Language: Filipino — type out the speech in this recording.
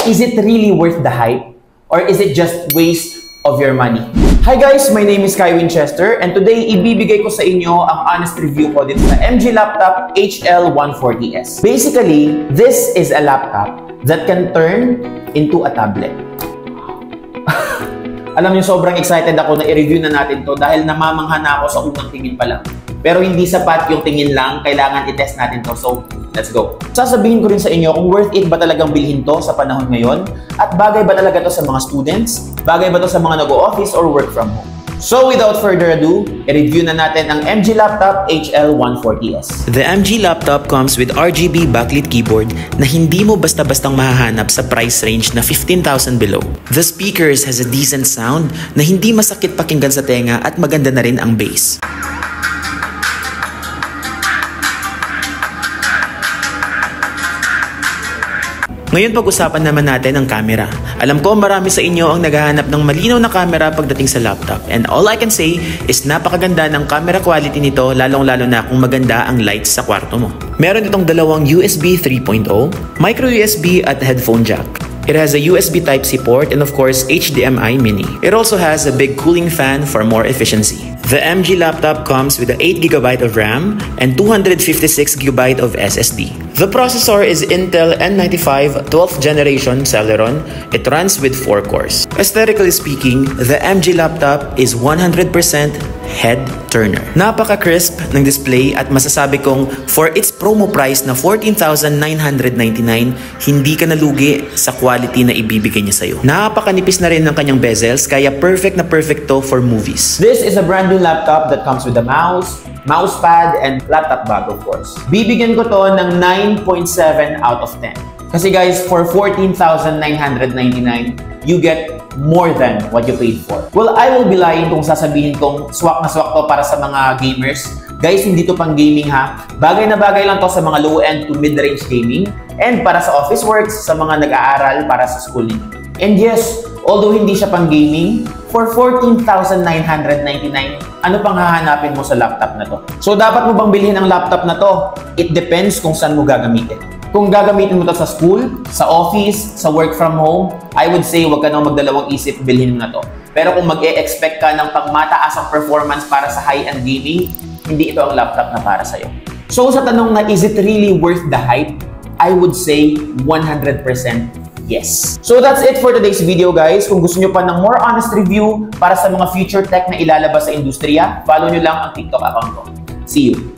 Is it really worth the hype? Or is it just waste of your money? Hi guys, my name is Kai Winchester and today ibibigay ko sa inyo ang honest review ko dito sa MG Laptop HL140S. Basically, this is a laptop that can turn into a tablet. Alam niyo, sobrang excited ako na i-review na natin to dahil namamangha na ako sa unang tingin pa lang. Pero hindi sapat yung tingin lang, kailangan i-test natin to. So, let's go. Sasabihin ko rin sa inyo kung worth it ba talagang bilhin to sa panahon ngayon at bagay ba talaga to sa mga students, bagay ba to sa mga nag-o-office or work from home. So, without further ado, i-review na natin ang MG Laptop HL140S. The MG Laptop comes with RGB backlit keyboard na hindi mo basta-bastang mahahanap sa price range na 15,000 below. The speakers has a decent sound na hindi masakit pakinggan sa tenga at maganda na rin ang bass. Ngayon pag-usapan naman natin ang camera. Alam ko marami sa inyo ang naghahanap ng malinaw na camera pagdating sa laptop. And all I can say is napakaganda ng camera quality nito, lalong-lalo na kung maganda ang lights sa kwarto mo. Meron itong dalawang USB 3.0, micro USB at headphone jack. It has a USB Type-C port and of course HDMI mini. It also has a big cooling fan for more efficiency. The MG laptop comes with 8GB of RAM and 256GB of SSD. The processor is Intel N95 12th generation Celeron. It runs with 4 cores. Aesthetically speaking, the MG laptop is 100% head turner. Napaka-crisp ng display at masasabi kong for its promo price na 14,999, hindi ka nalugi sa quality na ibibigay niya sa'yo. Napakanipis na rin ng kanyang bezels kaya perfect na perfect to for movies. This is a brand new laptop that comes with a mouse, mousepad, and laptop bag of course. Bibigyan ko to ng 9.7 out of 10. Kasi guys, for 14,999, you get more than what you paid for. Well, I will be lying kung sasabihin kong swak na swak to para sa mga gamers. Guys, hindi to pang gaming ha. Bagay na bagay lang to sa mga low-end to mid-range gaming and para sa office works, sa mga nag-aaral, para sa schooling. And yes, although hindi siya pang gaming, for 14,999, ano pang hahanapin mo sa laptop na to? So, dapat mo bang bilhin ang laptop na to? It depends kung saan mo gagamitin. Kung gagamitin mo to sa school, sa office, sa work from home, I would say huwag ka nang magdalawang isip, bilhin mo na to. Pero kung mag-e-expect ka ng pangmataasang performance para sa high-end gaming, hindi ito ang laptop na para sa'yo. So sa tanong na is it really worth the hype? I would say 100% yes. So that's it for today's video guys. Kung gusto nyo pa ng more honest review para sa mga future tech na ilalabas sa industriya, follow nyo lang ang TikTok account ko. See you!